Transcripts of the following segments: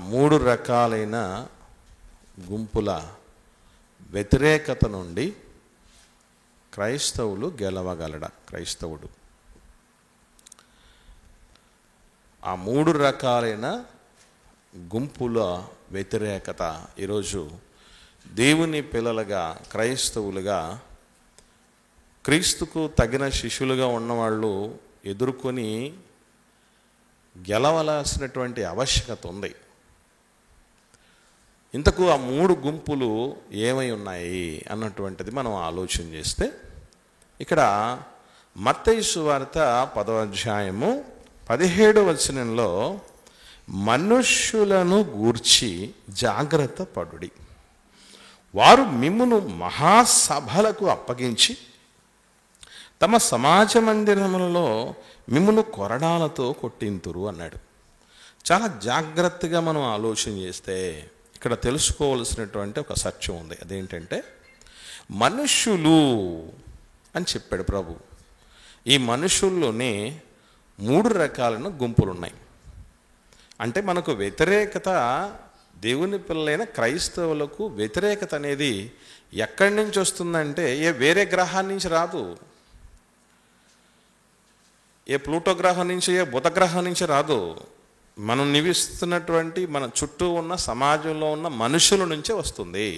మూడు రకాలైన గుంపుల వ్యతిరేకత నుండి క్రైస్తవులు గెలవగలడా? క్రైస్తవుడు ఆ మూడు రకాలైన గుంపుల వ్యతిరేకత ఈరోజు దేవుని పిల్లలుగా, క్రైస్తవులుగా, క్రీస్తుకు తగిన శిష్యులుగా ఉన్నవాళ్ళు ఎదుర్కొని గెలవలసినటువంటి ఆవశ్యకత ఉంది. ఇంతకు ఆ మూడు గుంపులు ఏమై ఉన్నాయి అన్నటువంటిది మనం ఆలోచన చేస్తే, ఇక్కడ మత్తయి సువార్త 10వ అధ్యాయము 17వ వచనంలో మనుష్యులను గూర్చి జాగ్రత్త పడుడి, వారు మిమ్మును మహాసభలకు అప్పగించి తమ సమాజ మందిరములలో మిమ్మును కొరడాలతో కొట్టింతురు అన్నాడు. చాలా జాగ్రత్తగా మనం ఆలోచన చేస్తే ఇక్కడ తెలుసుకోవలసినటువంటి ఒక సత్యం ఉంది. అదేంటంటే మనుష్యులు అని చెప్పాడు ప్రభు. ఈ మనుషుల్లోనే 3 రకాలైన గుంపులు ఉన్నాయి. అంటే మనకు వ్యతిరేకత, దేవుని పిల్లలైన క్రైస్తవులకు వ్యతిరేకత అనేది ఎక్కడి నుంచి వస్తుందంటే వేరే గ్రహాన్ని నుంచి రాదు, ప్లూటో గ్రహం నుంచి, బుధ గ్రహం నుంచి రాదు. మనం నివసిస్తున్నటువంటి మన చుట్టూ ఉన్న సమాజంలో ఉన్న మనుషుల నుంచే వస్తుంది.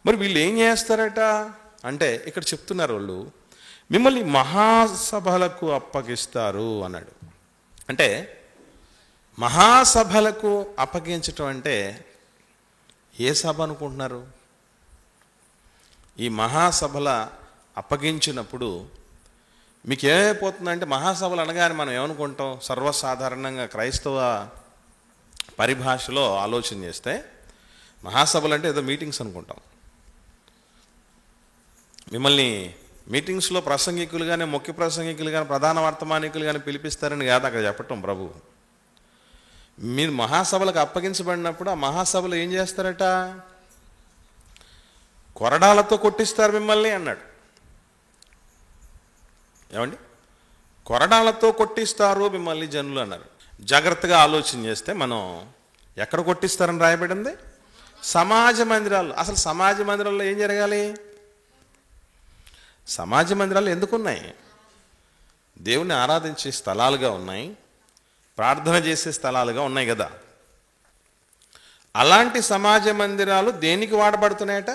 మరి వీళ్ళు ఏం చేస్తారట అంటే ఇక్కడ చెప్తున్నారు, వాళ్ళు మిమ్మల్ని మహాసభలకు అప్పగిస్తారు అన్నాడు. అంటే మహాసభలకు అప్పగించటం అంటే ఏ సభ అనుకుంటున్నారు? ఈ మహాసభల అప్పగించినప్పుడు మీకు ఏమైపోతుందంటే, మహాసభలు అనగానే మనం ఏమనుకుంటాం? సర్వసాధారణంగా క్రైస్తవ పరిభాషలో ఆలోచన చేస్తే మహాసభలు అంటే ఏదో మీటింగ్స్ అనుకుంటాం. మిమ్మల్ని మీటింగ్స్లో ప్రసంగికులు కానీ, ముఖ్య ప్రసంగికులు కానీ, ప్రధాన వర్తమానికులు కానీ పిలిపిస్తారని కాదు అక్కడ చెప్పటం ప్రభు. మీరు మహాసభలకు అప్పగించబడినప్పుడు ఆ మహాసభలు ఏం చేస్తారట? కొరడాలతో కొట్టిస్తారు మిమ్మల్ని అన్నాడు. ఏమండి? కొరడాలతో కొట్టిస్తారు మిమ్మల్ని జనులు అన్నారు. జాగ్రత్తగా ఆలోచన చేస్తే మనం ఎక్కడ కొట్టిస్తారని రాయబడింది? సమాజ మందిరాలు. అసలు సమాజ మందిరాల్లో ఏం జరగాలి? సమాజ మందిరాలు ఎందుకున్నాయి? దేవుని ఆరాధించే స్థలాలుగా ఉన్నాయి, ప్రార్థన చేసే స్థలాలుగా ఉన్నాయి కదా. అలాంటి సమాజ మందిరాలు దేనికి వాడబడుతున్నాయట?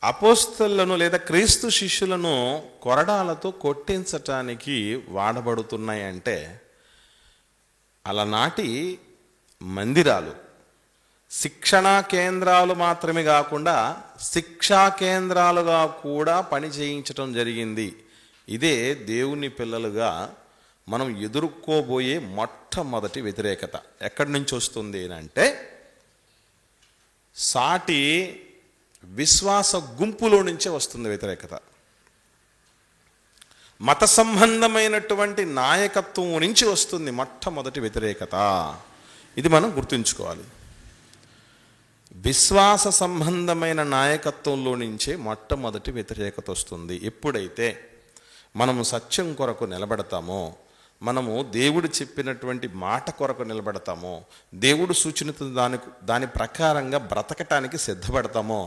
అపోస్తలులను లేదా క్రీస్తు శిష్యులను కొరడాలతో కొట్టించటానికి వాడబడుతున్నాయి. అంటే అలనాటి మందిరాలు శిక్షణా కేంద్రాలు మాత్రమే కాకుండా శిక్షా కేంద్రాలుగా కూడా పని చేయించటం జరిగింది. ఇదే దేవుని పిల్లలుగా మనం ఎదుర్కోబోయే మొట్టమొదటి వ్యతిరేకత. ఎక్కడి నుంచి వస్తుంది అంటే సాటి విశ్వాస గుంపులో నుంచే వస్తుంది వ్యతిరేకత. మత సంబంధమైనటువంటి నాయకత్వం నుంచి వస్తుంది మొట్టమొదటి వ్యతిరేకత. ఇది మనం గుర్తుంచుకోవాలి. విశ్వాస సంబంధమైన నాయకత్వంలో నుంచే మొట్టమొదటి వ్యతిరేకత వస్తుంది. ఎప్పుడైతే మనము సత్యం కొరకు నిలబడతామో, మనము దేవుడు చెప్పినటువంటి మాట కొరకు నిలబడతామో, దేవుడు సూచనతో దాని ప్రకారంగా బ్రతకటానికి సిద్ధపడతామో,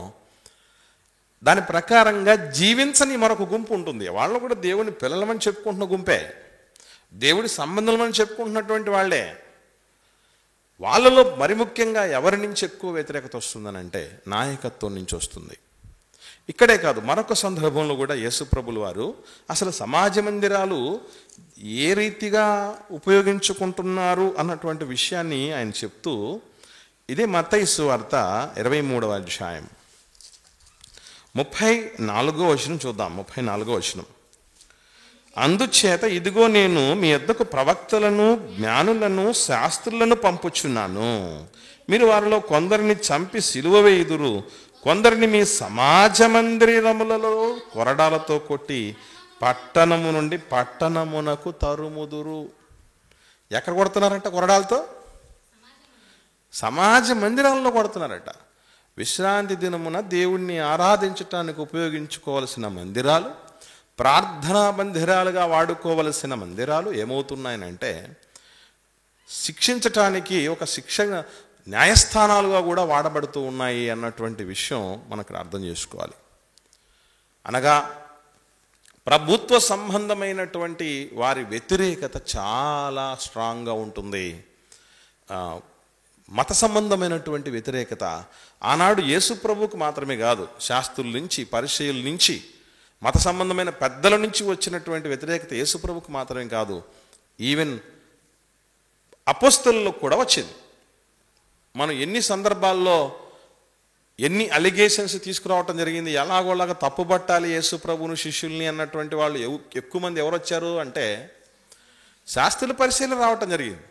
దాని ప్రకారంగా జీవించని మరొక గుంపు ఉంటుంది. వాళ్ళు కూడా దేవుని పిల్లలమని చెప్పుకుంటున్న గుంపే, దేవుడి సంబంధమని చెప్పుకుంటున్నటువంటి వాళ్ళే. వాళ్ళలో మరి ముఖ్యంగా ఎవరి నుంచి ఎక్కువ వ్యతిరేకత వస్తుందనంటే నాయకత్వం నుంచి వస్తుంది. ఇక్కడే కాదు, మరొక సందర్భంలో కూడా యేసుప్రభులు వారు అసలు సమాజ మందిరాలు ఏ రీతిగా ఉపయోగించుకుంటున్నారు అన్నటువంటి విషయాన్ని ఆయన చెప్తూ, ఇదే మత్తయి సువార్త 23వ అధ్యాయం 34వ వచనం చూద్దాం. 34వ వచనం. అందుచేత ఇదిగో నేను మీ యొద్దకు ప్రవక్తలను, జ్ఞానులను, శాస్త్రులను పంపుచున్నాను. మీరు వారిలో కొందరిని చంపి సిలువ వేయుదురు, కొందరిని మీ సమాజ మందిరములలో కొరడాలతో కొట్టి పట్టణము నుండి పట్టణమునకు తరుముదురు. ఎక్కడ కొడుతున్నారంట కొరడాలతో? సమాజ మందిరాల్లో కొడుతున్నారట. విశ్రాంతి దినమున దేవుణ్ణి ఆరాధించటానికి ఉపయోగించుకోవలసిన మందిరాలు, ప్రార్థనా మందిరాలుగా వాడుకోవలసిన మందిరాలు ఏమవుతున్నాయనంటే శిక్షించటానికి ఒక న్యాయస్థానాలుగా కూడా వాడబడుతూ ఉన్నాయి అన్నటువంటి విషయం మనకు అర్థం చేసుకోవాలి. అనగా ప్రభుత్వ సంబంధమైనటువంటి వారి వ్యతిరేకత చాలా స్ట్రాంగ్గా ఉంటుంది. మత సంబంధమైనటువంటి వ్యతిరేకత ఆనాడు యేసు ప్రభువుకు మాత్రమే కాదు, శాస్త్రుల నుంచి, పరిచయుల నుంచి, మత సంబంధమైన పెద్దల నుంచి వచ్చినటువంటి వ్యతిరేకత యేసు ప్రభువుకు మాత్రమే కాదు, ఈవెన్ అపోస్తలులకు కూడా వచ్చింది. మనం ఎన్ని సందర్భాల్లో ఎన్ని అలిగేషన్స్ తీసుకురావటం జరిగింది. ఎలాగోలాగా తప్పుపట్టాలి యేసు ప్రభువును, శిష్యుల్ని అన్నటువంటి వాళ్ళు ఎక్కువ మంది ఎవరు వచ్చారు అంటే శాస్త్రుల పరిశీలన రావటం జరిగింది.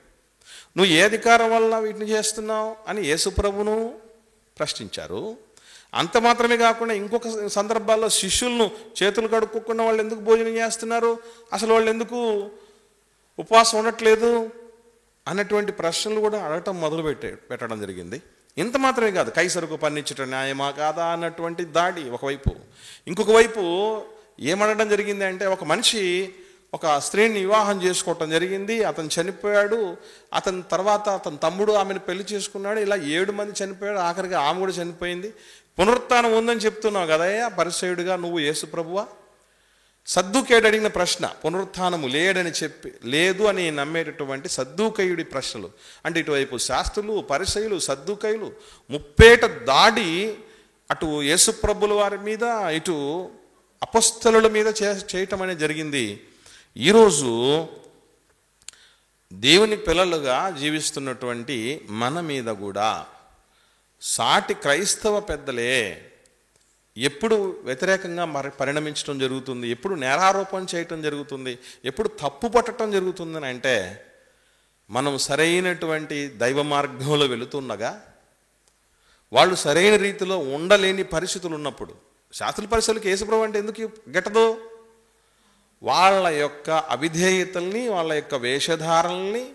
నువ్వు ఏ అధికారం వల్ల వీటిని చేస్తున్నావు అని యేసు ప్రభువును ప్రశ్నించారు. అంత మాత్రమే కాకుండా ఇంకొక సందర్భాల్లో శిష్యులను చేతులు కడుక్కోకుండా వాళ్ళు ఎందుకు భోజనం చేస్తున్నారు, అసలు వాళ్ళు ఎందుకు ఉపవాసం ఉండట్లేదు అన్నటువంటి ప్రశ్నలు కూడా అడగటం పెట్టడం జరిగింది. ఇంత మాత్రమే కాదు, కైసరుకు పన్నిచ్చట న్యాయమా కాదా అన్నటువంటి దాడి ఒకవైపు. ఇంకొక వైపు ఏమనడం జరిగింది అంటే, ఒక మనిషి ఒక స్త్రీని వివాహం చేసుకోవటం జరిగింది, అతను చనిపోయాడు, అతని తర్వాత అతని తమ్ముడు ఆమెను పెళ్లి చేసుకున్నాడు, ఇలా 7 మంది చనిపోయాడు, ఆఖరికి ఆమె కూడా చనిపోయింది. పునరుత్థానం ఉందని చెప్తున్నావు కదయ్యా పరిసయ్యుడిగా నువ్వు, యేసు ప్రభువా? సద్దూకయుడు అడిగిన ప్రశ్న, పునరుత్థానము లేదు అని నమ్మేటటువంటి సద్దూకయుడి ప్రశ్నలు. అంటే ఇటువైపు శాస్త్రులు, పరిసయ్యులు, సద్దూకయులు ముప్పేట దాడి అటు యేసు ప్రభుల వారి మీద, ఇటు అపొస్తలుల మీద చేయటం అనేది జరిగింది. ఈరోజు దేవుని పిల్లలుగా జీవిస్తున్నటువంటి మన మీద కూడా సాటి క్రైస్తవ పెద్దలే ఎప్పుడు వ్యతిరేకంగా పరిణమించడం జరుగుతుంది, ఎప్పుడు నేరారోపణ చేయటం జరుగుతుంది, ఎప్పుడు తప్పు పట్టడం జరుగుతుందని అంటే, మనం సరైనటువంటి దైవ మార్గంలో వెళుతుండగా వాళ్ళు సరైన రీతిలో ఉండలేని పరిస్థితులు ఉన్నప్పుడు, శాస్త్రుల పరిస్థితులకు యేసుప్రభు అంటే ఎందుకు గెట్టదు? వాళ్ళ యొక్క అవిధేయతల్ని, వాళ్ళ యొక్క వేషధారణల్ని,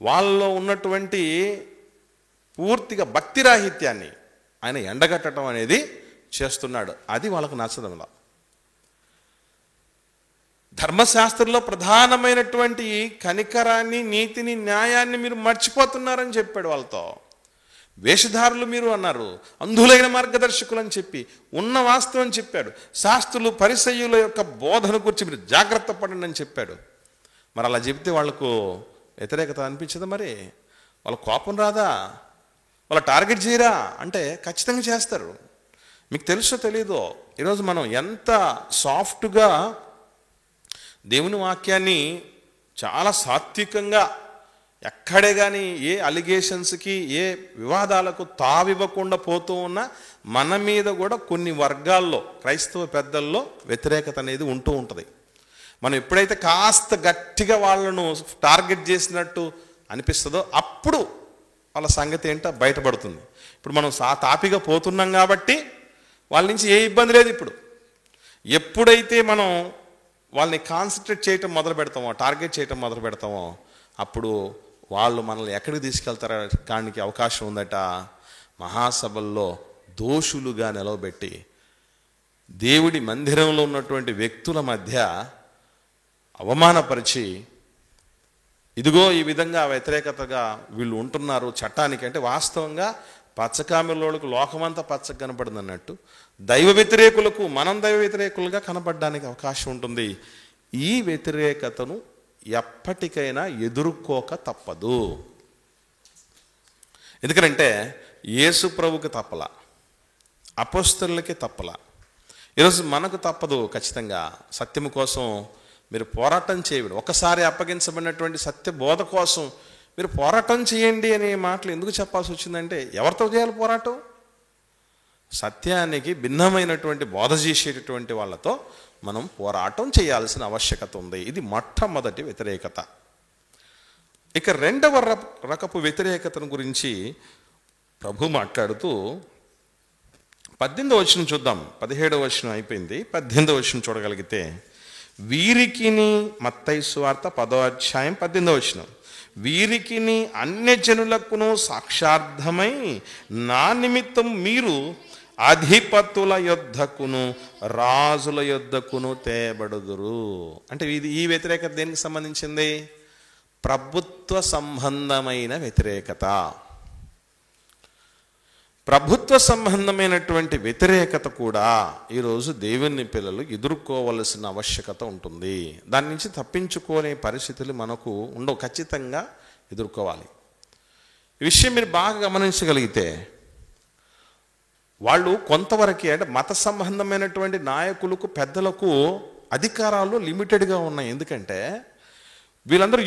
వాళ్ళలో ఉన్నటువంటి పూర్తిగా భక్తిరాహిత్యాన్ని ఆయన ఎండగట్టడం అనేది చేస్తున్నాడు. అది వాళ్ళకు నచ్చదంలా. ధర్మశాస్త్రంలో ప్రధానమైనటువంటి కనికరాన్ని, నీతిని, న్యాయాన్ని మీరు మర్చిపోతున్నారని చెప్పాడు వాళ్ళతో. వేషధారులు మీరు అన్నారు, అంధులైన మార్గదర్శకులు అని చెప్పి ఉన్న వాస్తవం చెప్పాడు. శాస్త్రులు, పరిసయ్యుల యొక్క బోధన గురించి మీరు జాగ్రత్త పడండి అని చెప్పాడు. మరి అలా చెప్తే వాళ్ళకు వ్యతిరేకత అనిపించదా? మరి వాళ్ళ కోపం రాదా? వాళ్ళ టార్గెట్ చేయరా అంటే ఖచ్చితంగా చేస్తారు. మీకు తెలుసో తెలీదో, ఈరోజు మనం ఎంత సాఫ్ట్గా దేవుని వాక్యాన్ని చాలా సాత్వికంగా, ఎక్కడే కానీ ఏ అలిగేషన్స్కి, ఏ వివాదాలకు తావివ్వకుండా పోతూ ఉన్నా మన మీద కూడా కొన్ని వర్గాల్లో, క్రైస్తవ పెద్దల్లో వ్యతిరేకత అనేది ఉంటూ ఉంటుంది. మనం ఎప్పుడైతే కాస్త గట్టిగా వాళ్ళను టార్గెట్ చేసినట్టు అనిపిస్తుందో అప్పుడు వాళ్ళ సంగతి ఏంటో బయటపడుతుంది. ఇప్పుడు మనం తాపిగా పోతున్నాం కాబట్టి వాళ్ళ నుంచి ఏ ఇబ్బంది లేదు. ఇప్పుడు ఎప్పుడైతే మనం వాళ్ళని కాన్సన్ట్రేట్ చేయటం మొదలు పెడతామో, టార్గెట్ చేయటం మొదలు పెడతామో, అప్పుడు వాళ్ళు మనల్ని ఎక్కడికి తీసుకెళ్తానికి అవకాశం ఉందట? మహాసభల్లో దోషులుగా నిలవబెట్టి దేవుడి మందిరంలో ఉన్నటువంటి వ్యక్తుల మధ్య అవమానపరిచి, ఇదిగో ఈ విధంగా వ్యతిరేకతగా వీళ్ళు ఉంటున్నారు చట్టానికి అంటే, వాస్తవంగా పచ్చకామెలోళ్ళకు లోకమంతా పచ్చగా కనపడింది అన్నట్టు దైవ వ్యతిరేకులకు మనం దైవ వ్యతిరేకులుగా కనపడడానికి అవకాశం ఉంటుంది. ఈ వ్యతిరేకతను ఎప్పటికైనా ఎదుర్కోక తప్పదు. ఎందుకంటే యేసు ప్రభుకి తప్పలా, అపోస్తలులకి తప్పలా, ఈరోజు మనకు తప్పదు. ఖచ్చితంగా సత్యము కోసం మీరు పోరాటం చేయండి. ఒకసారి అప్పగించబడినటువంటి సత్య బోధ కోసం మీరు పోరాటం చేయండి అనే మాటలు ఎందుకు చెప్పాల్సి వచ్చిందంటే, ఎవరితో చేయాలి పోరాటం? సత్యానికి భిన్నమైనటువంటి బోధ చేసేటటువంటి వాళ్ళతో మనం పోరాటం చేయాల్సిన ఆవశ్యకత ఉంది. ఇది మొట్టమొదటి వ్యతిరేకత. ఇక రెండవ రకపు వ్యతిరేకతను గురించి ప్రభు మాట్లాడుతూ 18వ వచనం చూద్దాం. 17వ వచనం అయిపోయింది, 18వ వచనం చూడగలిగితే, వీరికిని, మత్తయి సువార్త 10వ అధ్యాయం 18వ వచనం, వీరికిని అన్యజనులకును సాక్షార్థమై నా నిమిత్తం మీరు అధిపతుల యొద్దకును రాజుల యొద్దకును తేబడుదురు. అంటే ఈ వ్యతిరేకత దేనికి సంబంధించింది? ప్రభుత్వ ప్రభుత్వ సంబంధమైన వ్యతిరేకత. ప్రభుత్వ సంబంధమైనటువంటి వ్యతిరేకత కూడా ఈరోజు దేవుని పిల్లలు ఎదుర్కోవలసిన ఆవశ్యకత ఉంటుంది. దాని నుంచి తప్పించుకునే పరిస్థితులు మనకు ఉండవు, ఖచ్చితంగా ఎదుర్కోవాలి. ఈ విషయం మీరు బాగా గమనించగలిగితే వాళ్ళు కొంతవరకే, అంటే మత సంబంధమైనటువంటి నాయకులకు పెద్దలకు అధికారాలు లిమిటెడ్గా ఉన్నాయి. ఎందుకంటే వీళ్ళందరూ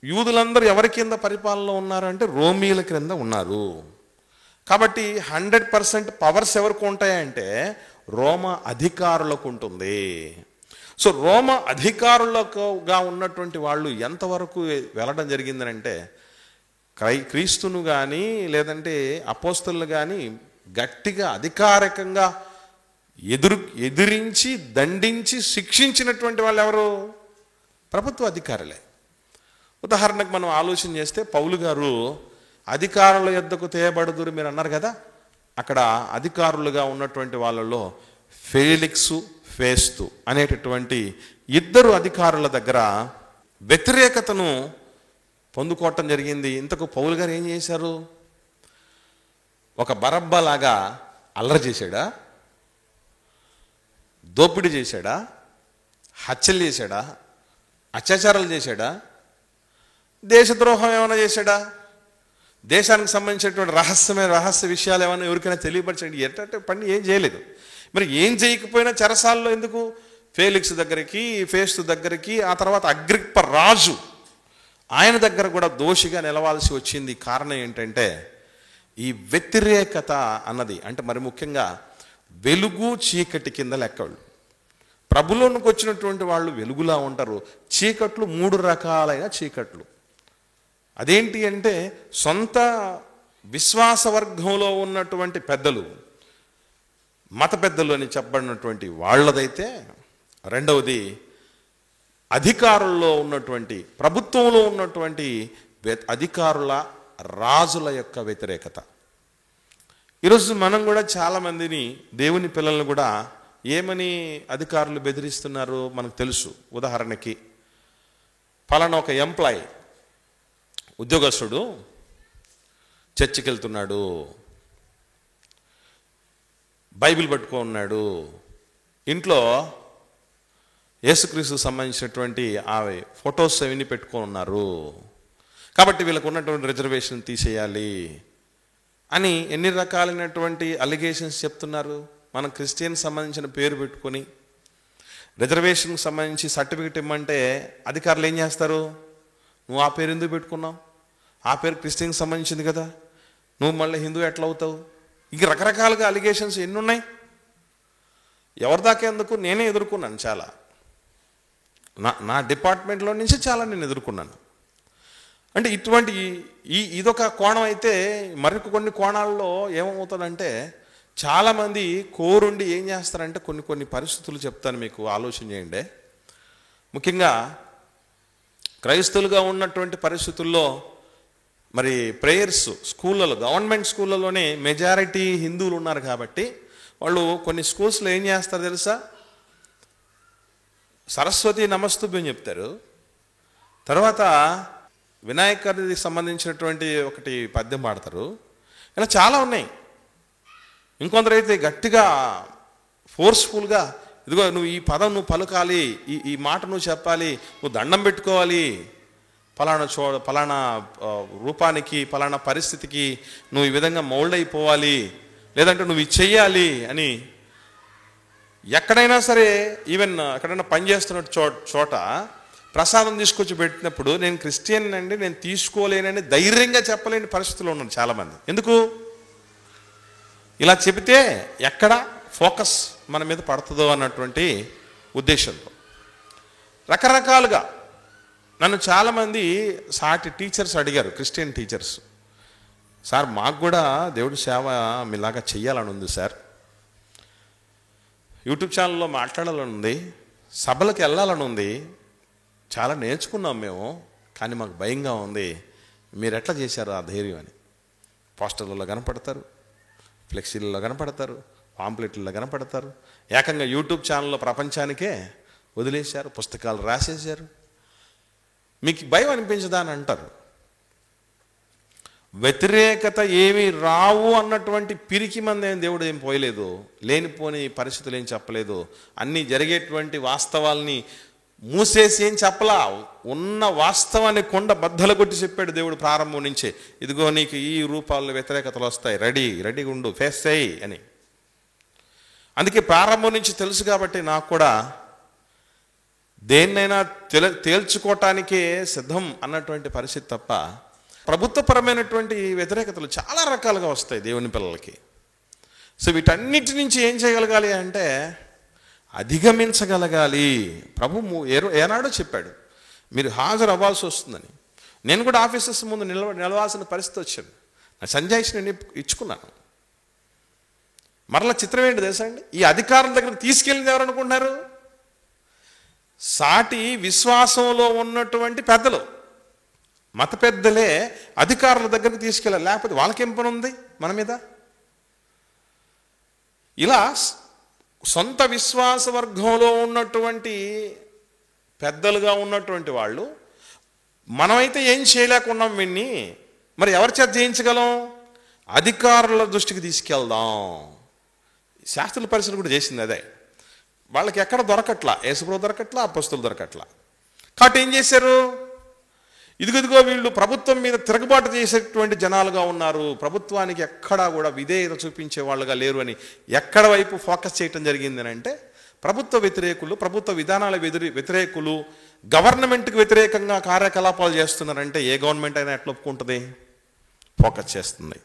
యూదులందరూ ఎవరి కింద పరిపాలనలో ఉన్నారంటే రోమీల క్రింద ఉన్నారు. కాబట్టి 100% పవర్స్ ఎవరికి ఉంటాయంటే రోమ అధికారులకు ఉంటుంది. సో రోమ అధికారులుగా ఉన్నటువంటి వాళ్ళు ఎంతవరకు వెళ్ళడం జరిగిందనంటే క్రీస్తును కానీ లేదంటే అపోస్తలులు కానీ గట్టిగా అధికారికంగా ఎదిరించి దండించి శిక్షించినటువంటి వాళ్ళు ఎవరు? ప్రభుత్వ అధికారులే. ఉదాహరణకు మనం ఆలోచన చేస్తే పౌలు గారు అధికారుల యొద్దకు తేయబడుదురు మీరు అన్నారు కదా, అక్కడ అధికారులుగా ఉన్నటువంటి వాళ్ళలో ఫేలిక్సు, ఫేస్తు అనేటటువంటి ఇద్దరు అధికారుల దగ్గర వ్యతిరేకతను పొందుకోవటం జరిగింది. ఇంతకు పౌలు గారు ఏం చేశారు? ఒక బరబ్బలాగా అల్లరి చేశాడా? దోపిడీ చేశాడా? హత్యలు చేశాడా? అత్యాచారాలు చేశాడా? దేశద్రోహం ఏమైనా చేశాడా? దేశానికి సంబంధించినటువంటి రహస్య విషయాలు ఏమైనా ఎవరికైనా తెలియపరచండి. ఏంటంటే పని ఏం చేయలేదు. మరి ఏం చేయకపోయినా చెరసాల్లో ఎందుకు? ఫేలిక్స్ దగ్గరికి, ఫేస్తు దగ్గరికి, ఆ తర్వాత అగ్రిప్ప రాజు ఆయన దగ్గర కూడా దోషిగా నిలవాల్సి వచ్చింది. కారణం ఏంటంటే ఈ వ్యతిరేకత అన్నది, అంటే మరి ముఖ్యంగా వెలుగు చీకటి కింద లెక్కలు. ప్రభులోనికి వచ్చినటువంటి వాళ్ళు వెలుగులా ఉంటారు. చీకట్లు 3 రకాలైన చీకట్లు. అదేంటి అంటే సొంత విశ్వాస వర్గంలో ఉన్నటువంటి పెద్దలు, మత పెద్దలు అని చెప్పబడినటువంటి వాళ్ళదైతే, రెండవది అధికారుల్లో ఉన్నటువంటి, ప్రభుత్వంలో ఉన్నటువంటి అధికారుల, రాజుల యొక్క వ్యతిరేకత. ఈరోజు మనం కూడా చాలామందిని, దేవుని పిల్లలను కూడా ఏమని అధికారులు బెదిరిస్తున్నారు మనకు తెలుసు. ఉదాహరణకి ఫలానా ఒక ఎంప్లాయీ, ఉద్యోగస్తుడు చర్చికి వెళ్తున్నాడు, బైబిల్ పట్టుకో ఉన్నాడు, ఇంట్లో యేసుక్రీస్తుకు సంబంధించినటువంటి ఆ ఫొటోస్ అవన్నీ పెట్టుకొని ఉన్నారు, కాబట్టి వీళ్ళకు ఉన్నటువంటి రిజర్వేషన్ తీసేయాలి అని ఎన్ని రకాలైనటువంటి అలిగేషన్స్ చెప్తున్నారు. మనం క్రిస్టియన్ సంబంధించిన పేరు పెట్టుకొని రిజర్వేషన్కి సంబంధించి సర్టిఫికెట్ ఇమ్మంటే అధికారులు ఏం చేస్తారు? నువ్వు ఆ పేరు ఎందుకు పెట్టుకున్నావు? ఆ పేరు క్రిస్టియన్కి సంబంధించింది కదా, నువ్వు మళ్ళీ హిందూ ఎట్లా అవుతావు? ఇంక రకరకాలుగా అలిగేషన్స్ ఎన్ని ఉన్నాయి. ఎవరి దాకా ఎందుకు నేనే ఎదుర్కొన్నాను చాలా. నా డిపార్ట్మెంట్లో నుంచి చాలా నేను ఎదుర్కొన్నాను. అంటే ఇటువంటి ఇదొక కోణం అయితే, మరికొన్ని కోణాల్లో ఏమవుతుందంటే చాలామంది కోరుండి ఏం చేస్తారంటే కొన్ని పరిస్థితులు చెప్తాను మీకు, ఆలోచన చేయండి. ముఖ్యంగా క్రైస్తవులుగా ఉన్నటువంటి పరిస్థితుల్లో మరి ప్రేయర్స్ స్కూళ్ళలో, గవర్నమెంట్ స్కూళ్ళలోనే మెజారిటీ హిందువులు ఉన్నారు కాబట్టి వాళ్ళు కొన్ని స్కూల్స్లో ఏం చేస్తారు తెలుసా? సరస్వతి నమస్తుభ్యం చెప్తారు, తర్వాత వినాయకుడికి సంబంధించినటువంటి ఒకటి పద్యం పాడతారు. ఇలా చాలా ఉన్నాయి. ఇంకొందరు అయితే గట్టిగా ఫోర్స్ఫుల్గా, ఇదిగో నువ్వు ఈ పదం నువ్వు పలకాలి, ఈ మాట నువ్వు చెప్పాలి, నువ్వు దండం పెట్టుకోవాలి, ఫలానా రూపానికి, ఫలానా పరిస్థితికి నువ్వు ఈ విధంగా మౌల్డ్ అయిపోవాలి, లేదంటే నువ్వు ఇది చెయ్యాలి అని. ఎక్కడైనా సరే, ఈవెన్ ఎక్కడైనా పనిచేస్తున్న చోట ప్రసాదం తీసుకొచ్చి పెట్టినప్పుడు నేను క్రిస్టియన్ అండి, నేను తీసుకోలేనని ధైర్యంగా చెప్పలేని పరిస్థితుల్లో ఉన్నాను చాలామంది. ఎందుకు? ఇలా చెబితే ఎక్కడ ఫోకస్ మన మీద పడుతుందో అన్నటువంటి ఉద్దేశంతో రకరకాలుగా నన్ను చాలామంది సాటి టీచర్స్ అడిగారు, క్రిస్టియన్ టీచర్స్, సార్ మాకు కూడా దేవుడి సేవ మీలాగా చెయ్యాలని ఉంది సార్, యూట్యూబ్ ఛానల్లో మాట్లాడాలని ఉంది, సభలకు వెళ్ళాలని ఉంది, చాలా నేర్చుకున్నాం మేము, కానీ మాకు భయంగా ఉంది, మీరు ఎట్లా చేశారు ఆ ధైర్యం అని. పోస్టర్లలో కనపడతారు, ఫ్లెక్సీలలో కనపడతారు, పాంప్లెట్లలో కనపడతారు, ఏకంగా యూట్యూబ్ ఛానల్లో ప్రపంచానికే వదిలేశారు, పుస్తకాలు రాసేశారు. మీకు భయం అనిపించదా అని అంటారు. వ్యతిరేకత ఏమి రావు అన్నటువంటి పిరికి మంది దేవుడు ఏం పోయలేదు, లేనిపోని పరిస్థితులు ఏం చెప్పలేదు, అన్నీ జరిగేటువంటి వాస్తవాల్ని మూసేసి ఏం చెప్పలా. ఉన్న వాస్తవాన్ని కొండ బద్దలు కొట్టి చెప్పాడు దేవుడు ప్రారంభం నుంచే. ఇదిగో నీకు ఈ రూపాల్లో వ్యతిరేకతలు వస్తాయి, రెడీగా ఉండు, ఫేస్ చేయి అని. అందుకే ప్రారంభం నుంచి తెలుసు కాబట్టి నాకు కూడా దేన్నైనా తేల్చుకోవటానికే సిద్ధం అన్నటువంటి పరిస్థితి తప్ప, ప్రభుత్వపరమైనటువంటి వ్యతిరేకతలు చాలా రకాలుగా వస్తాయి దేవుని పిల్లలకి. సో వీటన్నిటి నుంచి ఏం చేయగలగాలి అంటే అధిగమించగలగాలి. ప్రభు ఏనాడో చెప్పాడు మీరు హాజరు అవ్వాల్సి వస్తుందని. నేను కూడా ఆఫీసర్స్ ముందు నిలవాల్సిన పరిస్థితి వచ్చింది. నా సంజాయిషి నేను ఇచ్చుకున్నాను. మరలా చిత్రం ఏంటి తెలుసా అండి, ఈ అధికారుల దగ్గరకు తీసుకెళ్ళింది ఎవరు అనుకుంటున్నారు? సాటి విశ్వాసంలో ఉన్నటువంటి పెద్దలు, మత పెద్దలే అధికారుల దగ్గరకు తీసుకెళ్ళాలి. లేకపోతే వాళ్ళకేం పని ఉంది మన మీద? ఇలా సొంత విశ్వాస వర్గంలో ఉన్నటువంటి పెద్దలుగా ఉన్నటువంటి వాళ్ళు, మనమైతే ఏం చేయలేకున్నాం వీడిని, మరి ఎవరి చేత జయించగలం? అధికారుల దృష్టికి తీసుకెళ్దాం. శాస్త్రుల పరిశీలన కూడా చేసింది అదే. వాళ్ళకి ఎక్కడ దొరకట్లా, యేసుప్రభువు దొరకట్లా, అపొస్తలులు దొరకట్లా. కాబట్టి ఏం చేశారు? ఇదిగో వీళ్ళు ప్రభుత్వం మీద తిరగబాటు చేసేటువంటి జనాలుగా ఉన్నారు, ప్రభుత్వానికి ఎక్కడా కూడా విధేయత చూపించే వాళ్ళుగా లేరు అని ఎక్కడ వైపు ఫోకస్ చేయటం జరిగింది అని అంటే, ప్రభుత్వ వ్యతిరేకులు, ప్రభుత్వ విధానాల వ్యతిరేకులు, గవర్నమెంట్కి వ్యతిరేకంగా కార్యకలాపాలు చేస్తున్నారంటే ఏ గవర్నమెంట్ అయినా ఎట్లా ఒప్పుకుంటుంది? ఫోకస్ చేస్తుంది.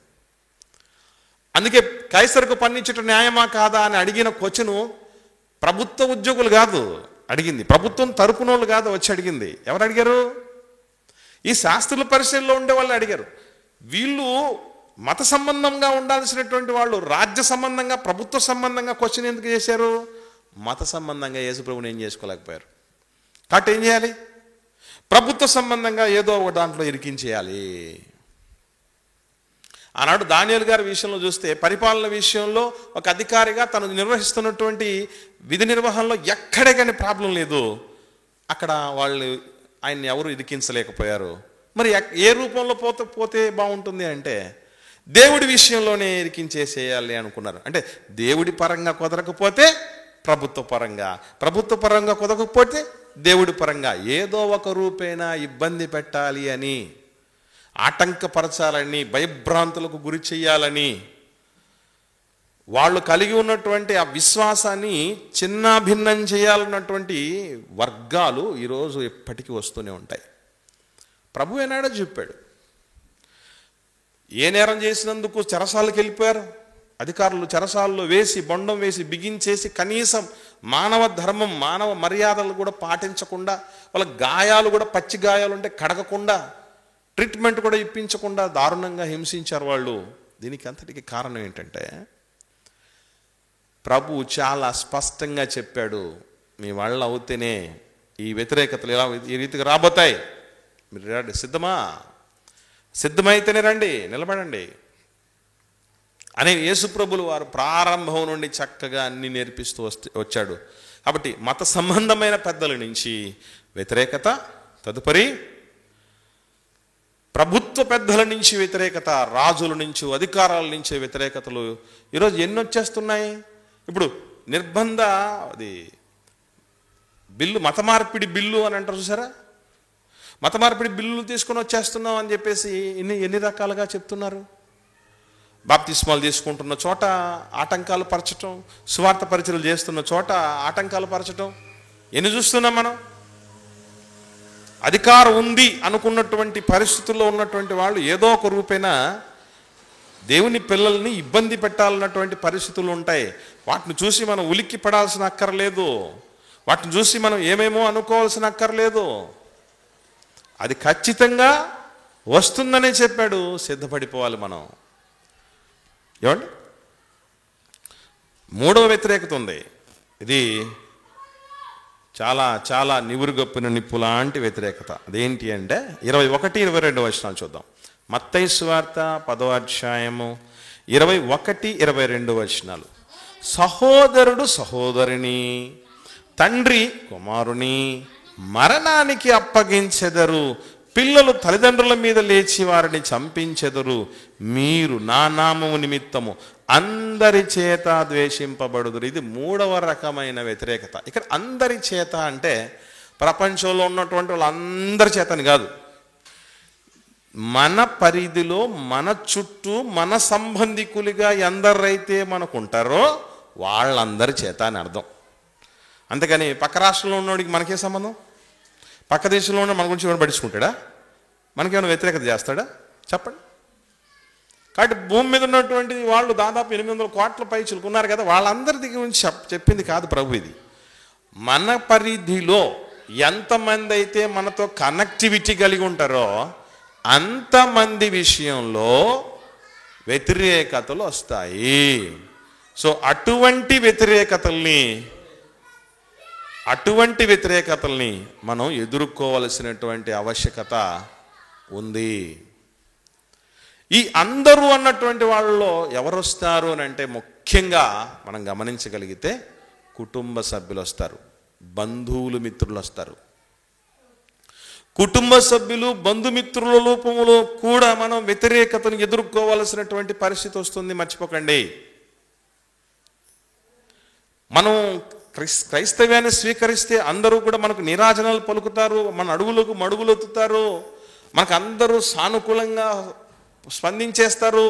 అందుకే కైసరుకు పన్నించటం న్యాయమా కాదా అని అడిగిన క్వశ్చను ప్రభుత్వ ఉద్యోగులు కాదు అడిగింది, ప్రభుత్వం తరపునోళ్ళు కాదు వచ్చి అడిగింది. ఎవరు అడిగారు? ఈ శాస్త్రుల పరిశీలనలో ఉండే వాళ్ళు అడిగారు. వీళ్ళు మత సంబంధంగా ఉండాల్సినటువంటి వాళ్ళు రాజ్య సంబంధంగా, ప్రభుత్వ సంబంధంగా క్వశ్చన్ ఎందుకు చేశారు? మత సంబంధంగా యేసుప్రభుని ఏం చేసుకోలేకపోయారు. కాబట్టి ఏం చేయాలి? ప్రభుత్వ సంబంధంగా ఏదో ఒక దాంట్లో ఇరికించేయాలి. ఆనాడు దానియేలు గారి విషయంలో చూస్తే, పరిపాలన విషయంలో ఒక అధికారిగా తను నిర్వహిస్తున్నటువంటి విధి నిర్వహణలో ఎక్కడే కానీ ప్రాబ్లం లేదు. అక్కడ వాళ్ళు ఆయన్ని ఎవరు ఇరికించలేకపోయారు. మరి ఏ రూపంలో పోతే బాగుంటుంది అంటే, దేవుడి విషయంలోనే ఇరికించేసేయాలి అనుకున్నారు. అంటే దేవుడి పరంగా కుదరకపోతే ప్రభుత్వ పరంగా కుదరకపోతే దేవుడి పరంగా ఏదో ఒక రూపేణా ఇబ్బంది పెట్టాలి అని, ఆటంకపరచాలని, భయభ్రాంతులకు గురి చెయ్యాలని, వాళ్ళు కలిగి ఉన్నటువంటి ఆ విశ్వాసాన్ని చిన్నాభిన్నం చేయాలన్నటువంటి వర్గాలు ఈరోజు ఎప్పటికీ వస్తూనే ఉంటాయి. ప్రభు ఏనాడో చెప్పాడు, ఏ నేరం చేసినందుకు చెరసాలకు వెళ్ళిపోయారు అధికారులు, చెరసాలలో వేసి బొండం వేసి బిగించేసి, కనీసం మానవ ధర్మం, మానవ మర్యాదలు కూడా పాటించకుండా, వాళ్ళ గాయాలు కూడా పచ్చి గాయాలు ఉంటే కడగకుండా, ట్రీట్మెంట్ కూడా ఇప్పించకుండా దారుణంగా హింసించారు వాళ్ళు. దీనికి అంతటికి కారణం ఏంటంటే, ప్రభు చాలా స్పష్టంగా చెప్పాడు, మీ వాళ్ళ అవుతేనే ఈ వ్యతిరేకతలు ఎలా ఈ రీతిగా రాబోతాయి. మీరు రండి, సిద్ధమైతేనే రండి, నిలబడండి అని యేసుప్రభులు వారు ప్రారంభం నుండి చక్కగా అన్ని నేర్పిస్తూ వచ్చాడు. కాబట్టి మత సంబంధమైన పెద్దల నుంచి వ్యతిరేకత, తదుపరి ప్రభుత్వ పెద్దల నుంచి వ్యతిరేకత, రాజుల నుంచి, అధికారాల నుంచి వ్యతిరేకతలు ఈరోజు ఎన్ని వచ్చేస్తున్నాయి. ఇప్పుడు నిర్బంధ బిల్లు, మత మార్పిడి బిల్లు అని అంటారు చూసారా, మత మార్పిడి బిల్లులు తీసుకొని వచ్చేస్తున్నాం అని చెప్పేసి ఎన్ని రకాలుగా చెప్తున్నారు. బాప్తిస్మాలు తీసుకుంటున్న చోట ఆటంకాలు పరచటం, సువార్త పరిచర్యలు చేస్తున్న చోట ఆటంకాలు పరచటం ఎన్ని చూస్తున్నాం మనం. అధికారం ఉంది అనుకున్నటువంటి పరిస్థితుల్లో ఉన్నటువంటి వాళ్ళు ఏదో ఒక రూపేణ దేవుని పిల్లల్ని ఇబ్బంది పెట్టాలన్నటువంటి పరిస్థితులు ఉంటాయి. వాటిని చూసి మనం ఉలిక్కి పడాల్సిన అక్కర్లేదు, వాటిని చూసి మనం ఏమేమో అనుకోవాల్సిన అక్కర్లేదు. అది ఖచ్చితంగా వస్తుందనే చెప్పాడు, సిద్ధపడిపోవాలి మనం. ఏమండి, మూడవ వ్యతిరేకత ఉంది. ఇది చాలా చాలా నివురుగొప్పిన నిప్పు లాంటి వ్యతిరేకత. అదేంటి అంటే 21-22 వచనాలు చూద్దాం. మత్తయి సువార్త 10వ అధ్యాయము 21-22 వచనాలు. సహోదరుడు సహోదరిని, తండ్రి కుమారుని, మరణానికి అప్పగించెదరు, పిల్లలు తల్లిదండ్రుల మీద లేచి వారిని చంపించెదరు, మీరు నా నామము నిమిత్తము అందరి చేత ద్వేషింపబడుదురు. ఇది 3వ రకమైన వ్యతిరేకత. ఇక్కడ అందరి చేత అంటే ప్రపంచంలో ఉన్నటువంటి వాళ్ళందరి చేతని కాదు, మన పరిధిలో మన చుట్టూ మన సంబంధికులుగా ఎందరైతే మనకుంటారో వాళ్ళందరి చేత అని అర్థం. అంతేకాని పక్క రాష్ట్రంలో ఉన్నవాడికి మనకే సంబంధం? పక్క దేశంలో ఉన్న మన గురించి ఏమైనా పట్టించుకుంటాడా? మనకేమైనా వ్యతిరేకత చేస్తాడా? చెప్పండి. కాబట్టి భూమి మీద ఉన్నటువంటి వాళ్ళు దాదాపు 800 కోట్ల పైచులకు ఉన్నారు కదా, వాళ్ళందరి గురించి చెప్పింది కాదు ప్రభు. ఇది మన పరిధిలో ఎంతమంది అయితే మనతో కనెక్టివిటీ కలిగి ఉంటారో అంతమంది విషయంలో వ్యతిరేకతలు వస్తాయి. సో అటువంటి వ్యతిరేకతల్ని మనం ఎదుర్కోవలసినటువంటి ఆవశ్యకత ఉంది. ఈ అందరూ అన్నటువంటి వాళ్ళలో ఎవరు వస్తారు అని అంటే ముఖ్యంగా మనం గమనించగలిగితే కుటుంబ సభ్యులు వస్తారు, బంధువులు, మిత్రులు వస్తారు. కుటుంబ సభ్యులు, బంధుమిత్రుల రూపంలో కూడా మనం వ్యతిరేకతను ఎదుర్కోవలసినటువంటి పరిస్థితి వస్తుంది. మర్చిపోకండి. మనం క్రైస్తవ్యాన్ని స్వీకరిస్తే అందరూ కూడా మనకు నీరాజనాలు పలుకుతారు, మన అడుగులకు మడుగులొత్తుతారు, మనకు అందరూ సానుకూలంగా స్పందించేస్తారు,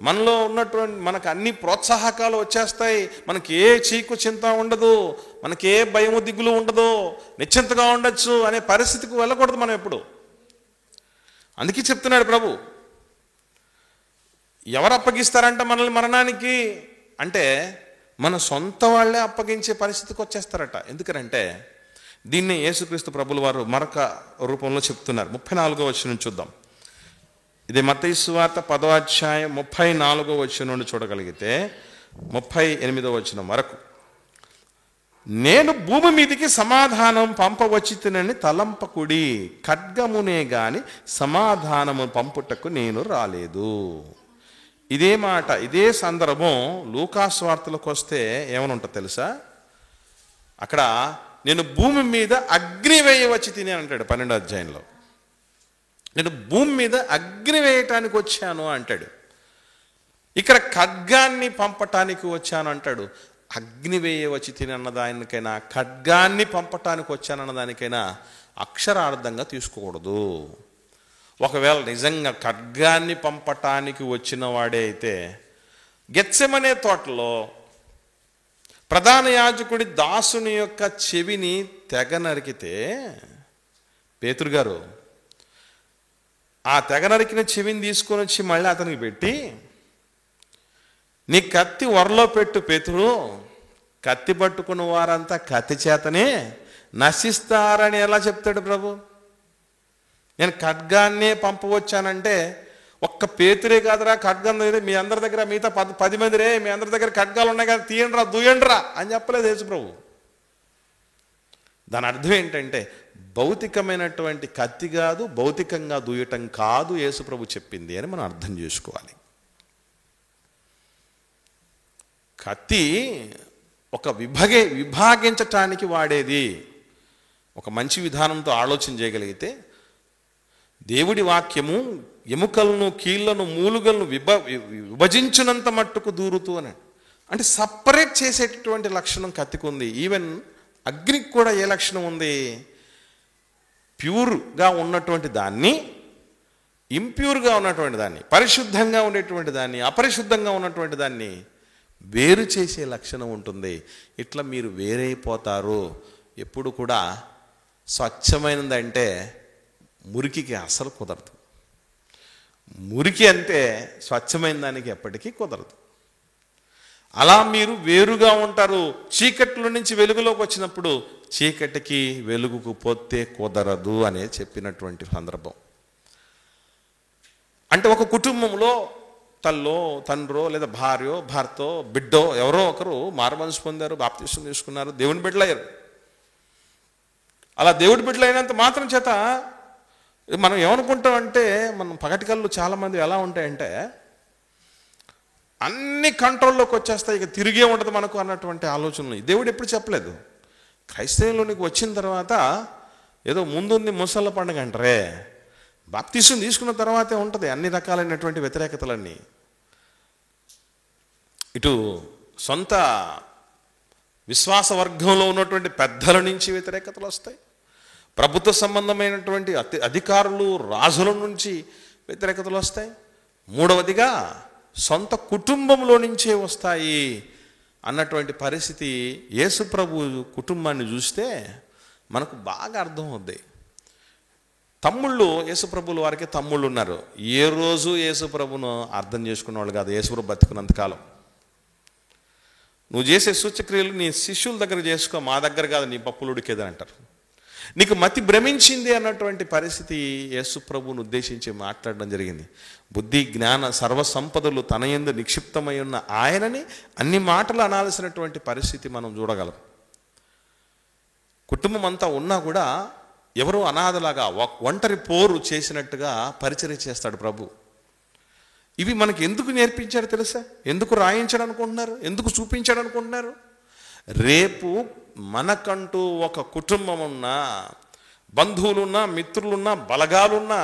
మనలో ఉన్నటువంటి మనకు అన్ని ప్రోత్సాహకాలు వచ్చేస్తాయి, మనకి ఏ చీకు చింత ఉండదు, మనకి ఏ భయము దిగులు ఉండదు, నిశ్చింతగా ఉండొచ్చు అనే పరిస్థితికి వెళ్ళకూడదు మనం ఎప్పుడు. అందుకే చెప్తున్నాడు ప్రభు, ఎవరు అప్పగిస్తారంట మనల్ని మరణానికి అంటే మన సొంత వాళ్ళే అప్పగించే పరిస్థితికి వచ్చేస్తారట. ఎందుకనంటే దీన్ని యేసుక్రీస్తు ప్రభుల వారు మరొక రూపంలో చెప్తున్నారు. 34వ వచనం చూద్దాం. ఇది మత్తయి సువార్త 10వ అధ్యాయం 34వ వచనం నుండి చూడగలిగితే 38వ వచనం వరకు, నేను భూమి మీదికి సమాధానం పంపవచ్చితినని తలంపకుడి, ఖడ్గమునే గాని సమాధానము పంపుటకు నేను రాలేదు. ఇదే మాట, ఇదే సందర్భం లూకాసు వార్తలకు వస్తే ఏమని ఉంటుంది తెలుసా? అక్కడ నేను భూమి మీద అగ్ని వేయవచ్చి తిని అంటాడు 12వ అధ్యాయంలో. నేను భూమి మీద అగ్ని వేయటానికి వచ్చాను అంటాడు. ఇక్కడ ఖడ్గాన్ని పంపటానికి వచ్చాను అంటాడు. అగ్ని వేయవచ్చి తిని అన్నదానికైనా ఖడ్గాన్ని పంపటానికి వచ్చానన్నదానికైనా అక్షరార్థంగా తీసుకోకూడదు. ఒకవేళ నిజంగా ఖడ్గాన్ని పంపటానికి వచ్చిన వాడే అయితే గెత్సెమనే తోటలో ప్రధాన యాజకుడి దాసుని యొక్క చెవిని తెగ నరికితే పేతురు గారు ఆ తెగ నరికిన చెవిని తీసుకొని వచ్చి మళ్ళీ అతనికి పెట్టి, నీ కత్తి వరలో పెట్టు పేతురు, కత్తి పట్టుకున్న వారంతా కత్తి చేతనే నశిస్తారని ఎలా చెప్తాడు ప్రభు? నేను ఖడ్గాన్నే పంపవచ్చానంటే ఒక్క పేతురే కాదురా ఖడ్గం, మీ అందరి దగ్గర మిగతా 10 మంది రే, మీ అందరి దగ్గర ఖడ్గాలు ఉన్నాయి కదా, తీయండిరా, దూయండిరా అని చెప్పలేదు యేసు ప్రభు. దాని అర్థం ఏంటంటే భౌతికమైనటువంటి కత్తి కాదు, భౌతికంగా దూయటం కాదు యేసు ప్రభు చెప్పింది అని మనం అర్థం చేసుకోవాలి. కత్తి ఒక విభాగించటానికి వాడేది. ఒక మంచి విధానంతో ఆలోచన చేయగలిగితే దేవుడి వాక్యము ఎముకలను, కీళ్లను, మూలుగలను విభజించినంత మట్టుకు దూరుతూ అని అంటే సపరేట్ చేసేటటువంటి లక్షణం కత్తికి ఉంది. ఈవెన్ అగ్నికి కూడా ఏ లక్షణం ఉంది? ప్యూర్గా ఉన్నటువంటి దాన్ని, ఇంప్యూర్గా ఉన్నటువంటి దాన్ని, పరిశుద్ధంగా ఉండేటువంటి దాన్ని, అపరిశుద్ధంగా ఉన్నటువంటి దాన్ని వేరు చేసే లక్షణం ఉంటుంది. ఇట్లా మీరు వేరైపోతారు. ఎప్పుడు కూడా స్వచ్ఛమైనది అంటే మురికికి అసలు కుదరదు. మురికి అంటే స్వచ్ఛమైన దానికి ఎప్పటికీ కుదరదు. అలా మీరు వేరుగా ఉంటారు. చీకట్లో నుంచి వెలుగులోకి వచ్చినప్పుడు చీకటికి వెలుగుకు పోతే కుదరదు అనే చెప్పినటువంటి సందర్భం. అంటే ఒక కుటుంబంలో తల్లో, తండ్రో, లేదా భార్యో, భర్తో, బిడ్డో ఎవరో ఒకరు మారుమనసు పొందారు, బాప్తిసం తీసుకున్నారు, దేవుని బిడ్డలయ్యారు. అలా దేవుడి బిడ్డలు అయినంత మాత్రం చేత మనం ఏమనుకుంటామంటే, మనం పగటి కళ్ళు చాలామంది ఎలా ఉంటాయంటే అన్ని కంట్రోల్లోకి వచ్చేస్తాయి, ఇక తిరిగే ఉంటుంది మనకు అన్నటువంటి ఆలోచనలు దేవుడు ఎప్పుడు చెప్పలేదు. క్రైస్తవంలోనికి వచ్చిన తర్వాత ఏదో ముందుంది ముసళ్ళ పండుగ అంటారే, బాప్తీసం తీసుకున్న తర్వాతే ఉంటుంది అన్ని రకాలైనటువంటి వ్యతిరేకతలన్నీ. ఇటు సొంత విశ్వాస వర్గంలో ఉన్నటువంటి పెద్దల నుంచి వ్యతిరేకతలు వస్తాయి, ప్రభుత్వ సంబంధమైనటువంటి అధికారులు రాజుల నుంచి వ్యతిరేకతలు వస్తాయి, మూడవదిగా సొంత కుటుంబంలో నుంచే వస్తాయి అన్నటువంటి పరిస్థితి. యేసు ప్రభు కుటుంబాన్ని చూస్తే మనకు బాగా అర్థం అవుద్ది. తమ్ముళ్ళు, యేసుప్రభుల వారికి తమ్ముళ్ళు ఉన్నారు. ఏ రోజు యేసుప్రభును అర్థం చేసుకునేవాళ్ళు కాదు యేసుప్రభు బతికున్నంతకాలం. నువ్వు చేసే సూచక్రియలు నీ శిష్యుల దగ్గర చేసుకో, మా దగ్గర కాదు, నీ పప్పులు ఉడికేదని అంటారు. నీకు మతి భ్రమించింది అన్నటువంటి పరిస్థితి యేసుప్రభుని ఉద్దేశించి మాట్లాడడం జరిగింది. బుద్ధి జ్ఞాన సర్వసంపదలు తన యందు నిక్షిప్తమై ఉన్న ఆయనని అన్ని మాటలు అనాల్సినటువంటి పరిస్థితి మనం చూడగలం. కుటుంబం అంతా ఉన్నా కూడా ఎవరో అనాథలాగా ఒంటరి పోరు చేసినట్టుగా పరిచర్య చేస్తాడు ప్రభు. ఇవి మనకి ఎందుకు నేర్పించాడు తెలుసా? ఎందుకు రాయించాడు అనుకుంటున్నారు? ఎందుకు చూపించాడు అనుకుంటున్నారు? రేపు మనకంటూ ఒక కుటుంబం ఉన్నా, బంధువులున్నా, మిత్రులున్నా, బలగాలున్నా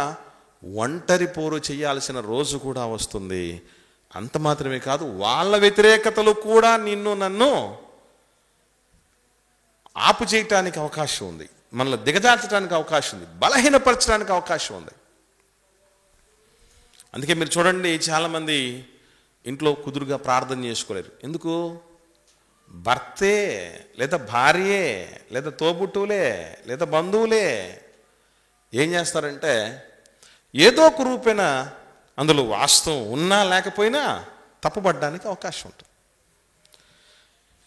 ఒంటరి పోరు చేయాల్సిన రోజు కూడా వస్తుంది. అంత మాత్రమే కాదు, వాళ్ళ వ్యతిరేకతలు కూడా నిన్ను నన్ను ఆపు చేయటానికి అవకాశం ఉంది, మనల్ని దిగజార్చడానికి అవకాశం ఉంది, బలహీనపరచడానికి అవకాశం ఉంది. అందుకే మీరు చూడండి, చాలామంది ఇంట్లో కుదురుగా ప్రార్థన చేసుకోలేరు. ఎందుకు? భర్తే లేదా భార్యే లేదా తోబుట్టువులే లేదా బంధువులే ఏం చేస్తారంటే ఏదో ఒక రూపేణ అందులో వాస్తవం ఉన్నా లేకపోయినా తప్పుపడడానికి అవకాశం ఉంటుంది.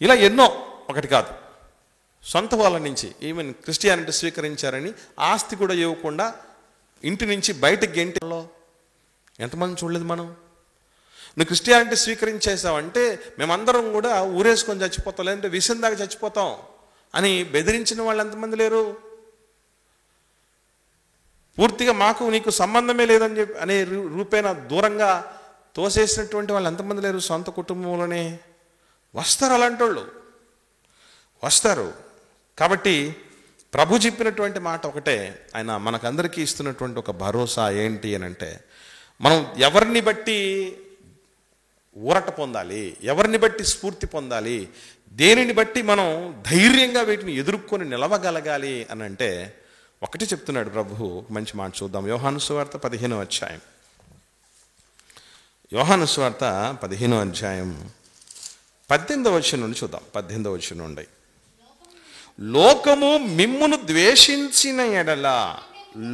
ఇలా ఎన్నో, ఒకటి కాదు, సొంత వాళ్ళ నుంచి ఈవెన్ క్రిస్టియానిటీ స్వీకరించారని ఆస్తి కూడా ఇవ్వకుండా ఇంటి నుంచి బయటకు గెంటలో ఎంతమంది చూడలేదు మనం. నువ్వు క్రిస్టియానిటీ స్వీకరించేసావంటే మేమందరం కూడా ఊరేసుకొని చచ్చిపోతాం, లేదంటే విషం దాకా చచ్చిపోతాం అని బెదిరించిన వాళ్ళు ఎంతమంది లేరు? పూర్తిగా మాకు నీకు సంబంధమే లేదని చెప్పి అనే రూపేణ దూరంగా తోసేసినటువంటి వాళ్ళు ఎంతమంది లేరు? సొంత కుటుంబంలోనే వస్తారు, అలాంటి వాళ్ళు వస్తారు. కాబట్టి ప్రభు చెప్పినటువంటి మాట ఒకటే, ఆయన మనకందరికీ ఇస్తున్నటువంటి ఒక భరోసా ఏంటి అని అంటే, మనం ఎవరిని బట్టి ఊరట పొందాలి, ఎవరిని బట్టి స్ఫూర్తి పొందాలి, దేనిని బట్టి మనం ధైర్యంగా వీటిని ఎదుర్కొని నిలవగలగాలి అని అంటే ఒకటి చెప్తున్నాడు ప్రభు. మంచి మాట చూద్దాం. యోహాను సువార్త 15వ అధ్యాయం. యోహాను సువార్త 15వ అధ్యాయం 18వ వచనం నుండి చూద్దాం. 18వ వచనం నుండి, లోకము మిమ్మును ద్వేషించిన ఎడల,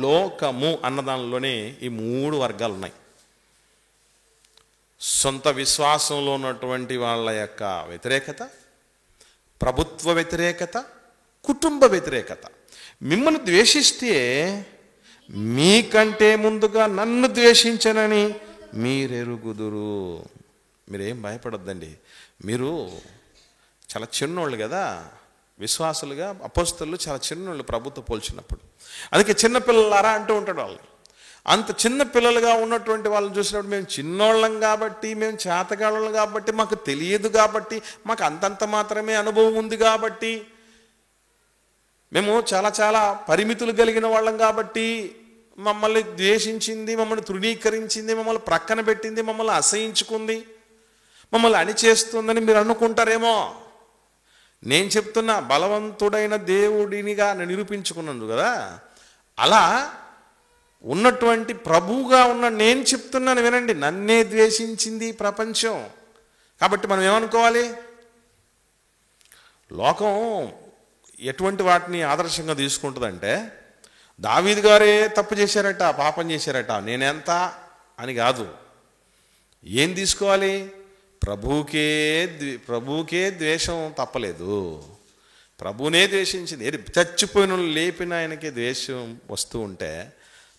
లోకము అన్నదానిలోనే ఈ 3 వర్గాలు ఉన్నాయి. సొంత విశ్వాసంలో ఉన్నటువంటి వాళ్ళ యొక్క వ్యతిరేకత, ప్రభుత్వ వ్యతిరేకత, కుటుంబ వ్యతిరేకత. మిమ్మల్ని ద్వేషిస్తే మీకంటే ముందుగా నన్ను ద్వేషించనని మీరెరుగుదురు. మీరేం భయపడొద్దండి. మీరు చాలా చిన్నోళ్ళు కదా, విశ్వాసులుగా అపోస్తలులు చాలా చిన్నోళ్ళు ప్రభుత్వ పోల్చినప్పుడు. అందుకే చిన్నపిల్లలారా అంటూ ఉంటాడు వాళ్ళు. అంత చిన్న పిల్లలుగా ఉన్నటువంటి వాళ్ళని చూసినప్పుడు మేము చిన్నోళ్ళం కాబట్టి, మేము చేతగాళ్ళం కాబట్టి, మాకు తెలియదు కాబట్టి, మాకు అంతంత మాత్రమే అనుభవం ఉంది కాబట్టి, మేము చాలా చాలా పరిమితులు కలిగిన వాళ్ళం కాబట్టి మమ్మల్ని ద్వేషించింది, మమ్మల్ని తృణీకరించింది, మమ్మల్ని ప్రక్కన పెట్టింది, మమ్మల్ని అసహించుకుంది, మమ్మల్ని అణిచేస్తుందని మీరు అనుకుంటారేమో. నేను చెప్తున్నా, బలవంతుడైన దేవుడినిగా నిరూపించుకున్నాను కదా, అలా ఉన్నటువంటి ప్రభువుగా ఉన్న నేను చెప్తున్నాను వినండి, నన్నే ద్వేషించింది ప్రపంచం. కాబట్టి మనం ఏమనుకోవాలి? లోకం ఎటువంటి వాటిని ఆదర్శంగా తీసుకుంటుందంటే, దావీదు గారే తప్పు చేశారట, పాపం చేశారట, నేనెంత అని కాదు. ఏం తీసుకోవాలి? ప్రభువుకే ద్వేషం తప్పలేదు, ప్రభువునే ద్వేషించింది. చచ్చిపోయిన వాళ్ళు లేపిన ఆయనకే ద్వేషం వస్తూ ఉంటే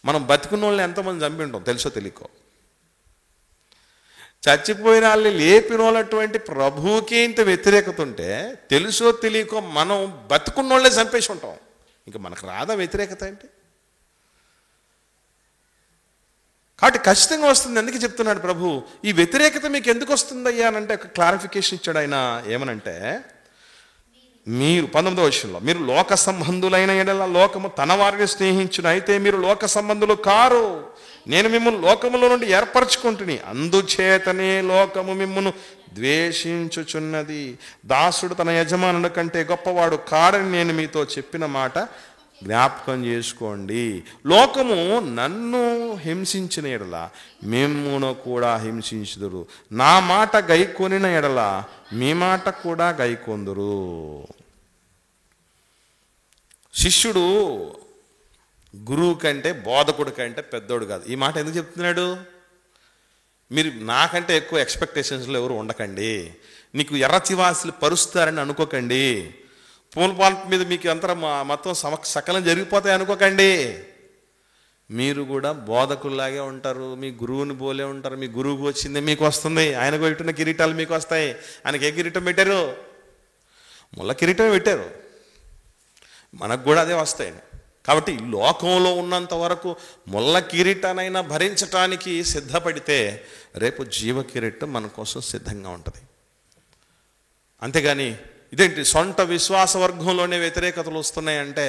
మనం బతికున్న వాళ్ళని ఎంతమంది చంపి ఉంటాం తెలుసో తెలియకో. చచ్చిపోయిన వాళ్ళని లేపిన వాళ్ళటువంటి ప్రభువుకి ఇంత వ్యతిరేకత ఉంటే తెలుసో తెలియకో మనం బతుకున్న వాళ్ళే చంపేసి ఉంటాం. ఇంకా మనకు రాదా వ్యతిరేకత ఏంటి? కాబట్టి ఖచ్చితంగా వస్తుంది. ఎందుకు చెప్తున్నాడు ప్రభు, ఈ వ్యతిరేకత మీకు ఎందుకు వస్తుందయ్యా అని అంటే ఒక క్లారిఫికేషన్ ఇచ్చాడు ఆయన. ఏమనంటే, మీరు 19వ వచనంలో, మీరు లోక సంబంధులైన ఎడల లోకము తన వారిని స్నేహించును, అయితే మీరు లోక సంబంధులు కారు, నేను మిమ్మల్ని లోకములో నుండి ఏర్పరచుకుంటుని, అందుచేతనే లోకము మిమ్మును ద్వేషించుచున్నది. దాసుడు తన యజమానుని కంటే గొప్పవాడు కాడని నేను మీతో చెప్పిన మాట జ్ఞాపకం చేసుకోండి. లోకము నన్ను హింసించిన ఎడల మిమ్మును కూడా హింసించుదురు, నా మాట గైకొనిన ఎడల మీ మాట కూడా గైకొందురు. శిష్యుడు గురువు కంటే బోధకుడి కంటే పెద్దోడు కాదు. ఈ మాట ఎందుకు చెప్తున్నాడు? మీరు నాకంటే ఎక్కువ ఎక్స్పెక్టేషన్స్లో ఎవరు ఉండకండి, నీకు ఎర్రచివాసులు పరుస్తారని అనుకోకండి, పూలపాల మీద మీకు అంతా మొత్తం సకలం జరిగిపోతాయి అనుకోకండి. మీరు కూడా బోధకుల్లాగే ఉంటారు, మీ గురువుని పోలే ఉంటారు. మీ గురువుకు వచ్చింది మీకు వస్తుంది, ఆయనకు పెట్టిన కిరీటాలు మీకు వస్తాయి. ఆయనకి ఏ కిరీటం పెట్టారు? ముళ్ళ కిరీటం పెట్టారు, మనకు కూడా అదే వస్తాయి. కాబట్టి లోకంలో ఉన్నంత వరకు ముళ్ళ కిరీటానైనా భరించటానికి సిద్ధపడితే రేపు జీవ కిరీటం మన కోసం సిద్ధంగా ఉంటుంది. అంతేగాని ఇదేంటి సొంత విశ్వాస వర్గంలోనే వ్యతిరేకతలు వస్తున్నాయంటే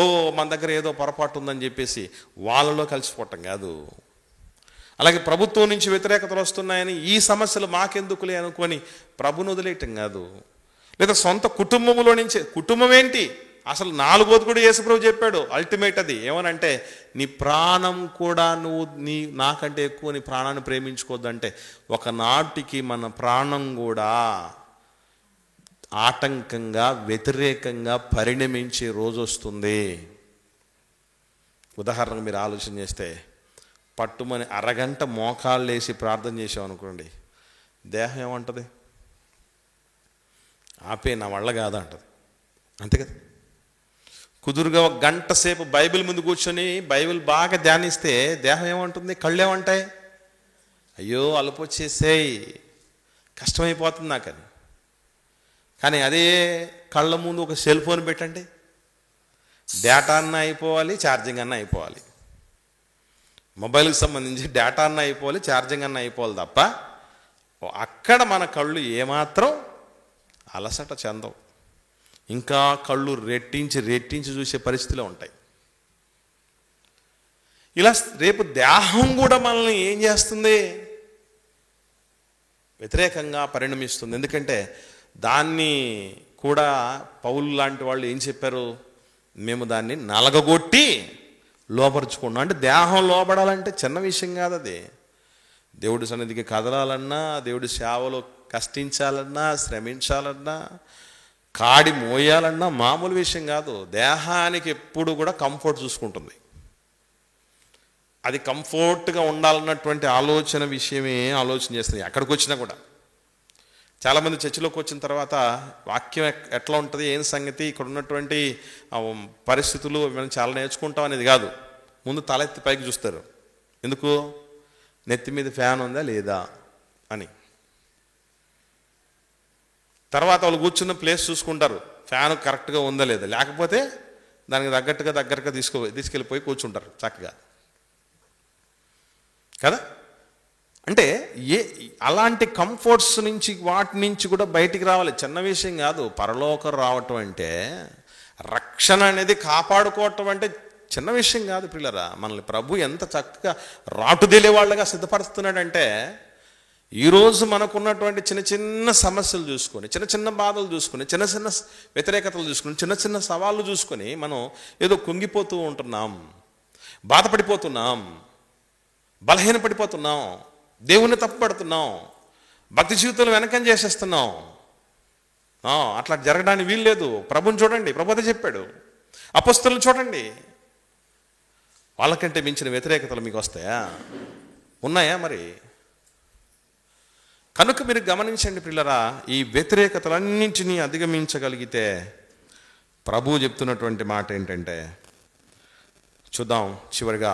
ఓ మన దగ్గర ఏదో పొరపాటు ఉందని చెప్పేసి వాళ్ళలో కలిసిపోవటం కాదు. అలాగే ప్రభుత్వం నుంచి వ్యతిరేకతలు వస్తున్నాయని ఈ సమస్యలు మాకెందుకులే అనుకొని ప్రభుని వదిలేయటం కాదు. లేదా సొంత కుటుంబంలో నుంచి, కుటుంబం ఏంటి అసలు 4వది కూడా యేసుప్రభు చెప్పాడు. అల్టిమేట్ అది ఏమనంటే, నీ ప్రాణం కూడా నువ్వు నాకంటే ఎక్కువ నీ ప్రాణాన్ని ప్రేమించుకోవద్దంటే ఒకనాటికి మన ప్రాణం కూడా ఆటంకంగా వ్యతిరేకంగా పరిణమించే రోజు వస్తుంది. ఉదాహరణకు మీరు ఆలోచన చేస్తే, పట్టుమని అరగంట మోకాళ్ళు వేసి ప్రార్థన చేసామనుకోండి, దేహం ఏమంటుంది? ఆపే, నా వల్ల కాదా అంటది. అంతే కదా. కుదురుగా 1 గంట సేపు బైబిల్ ముందు కూర్చొని బైబిల్ బాగా ధ్యానిస్తే దేహం ఏమంటుంది? కళ్ళు ఏమంటాయి? అయ్యో అలుపు వచ్చేసేయి, కష్టమైపోతుంది నాకని. కానీ అదే కళ్ళ ముందు ఒక సెల్ ఫోన్ పెట్టండి, డేటా అన్న అయిపోవాలి, ఛార్జింగ్ అన్న అయిపోవాలి. మొబైల్కి సంబంధించి డేటా అన్న అయిపోవాలి, ఛార్జింగ్ అన్న అయిపోవాలి తప్ప అక్కడ మన కళ్ళు ఏమాత్రం అలసట చెందవు. ఇంకా కళ్ళు రెట్టించి చూసే పరిస్థితిలో ఉంటాయి. ఇలా రేపు దేహం కూడా మనల్ని ఏం చేస్తుంది? వ్యతిరేకంగా పరిణమిస్తుంది. ఎందుకంటే దాన్ని కూడా పౌలు లాంటి వాళ్ళు ఏం చెప్పారు? మేము దాన్ని నలగగొట్టి లోపరుచుకున్నాం. అంటే దేహం లోబడాలంటే చిన్న విషయం కాదు అది. దేవుడి సన్నిధికి కదలాలన్నా, దేవుడి సేవలో కష్టించాలన్నా, శ్రమించాలన్నా, కాడి మోయాలన్నా మామూలు విషయం కాదు. దేహానికి ఎప్పుడు కూడా కంఫర్ట్ చూసుకుంటుంది. అది కంఫర్ట్గా ఉండాలన్నటువంటి ఆలోచన విషయమే ఆలోచన చేస్తుంది ఎక్కడికి వచ్చినా కూడా. చాలామంది చర్చిలోకి వచ్చిన తర్వాత వాక్యం ఎట్లా ఉంటుంది, ఏం సంగతి, ఇక్కడ ఉన్నటువంటి పరిస్థితులు మనం చాలా నేర్చుకుంటాం అనేది కాదు. ముందు తలెత్తి పైకి చూస్తారు. ఎందుకు? నెత్తి మీద ఫ్యాన్ ఉందా లేదా అని. తర్వాత వాళ్ళు కూర్చున్న ప్లేస్ చూసుకుంటారు, ఫ్యాన్ కరెక్ట్గా ఉందా లేదా, లేకపోతే దానికి దగ్గరగా తీసుకెళ్ళిపోయి కూర్చుంటారు చక్కగా కదా. అంటే అలాంటి కంఫర్ట్స్ నుంచి వాటి నుంచి కూడా బయటికి రావాలి. చిన్న విషయం కాదు. పరలోకం రావటం అంటే, రక్షణ అనేది కాపాడుకోవటం అంటే చిన్న విషయం కాదు పిల్లరా. మనల్ని ప్రభు ఎంత చక్కగా రాటుదేలే వాళ్ళగా సిద్ధపరుస్తున్నాడంటే, ఈరోజు మనకున్నటువంటి చిన్న సమస్యలు చూసుకొని, చిన్న బాధలు చూసుకొని, చిన్న వ్యతిరేకతలు చూసుకొని, చిన్న సవాళ్ళు చూసుకొని మనం ఏదో కుంగిపోతూ ఉంటున్నాం, బాధపడిపోతున్నాం, బలహీనపడిపోతున్నాం, దేవుణ్ణి తప్పుపడుతున్నాం, భక్తి జీవితంలో వెనకం చేసేస్తున్నాం. అట్లా జరగడానికి వీల్లేదు. ప్రభుని చూడండి, ప్రభు అదే చెప్పాడు. అపొస్తలులను చూడండి, వాళ్ళకంటే మించిన వ్యతిరేకతలు మీకు వస్తాయా? ఉన్నాయా? మరి కనుక మీరు గమనించండి పిల్లరా, ఈ వ్యతిరేకతలన్నింటినీ అధిగమించగలిగితే ప్రభువు చెప్తున్నటువంటి మాట ఏంటంటే, చూద్దాం చివరిగా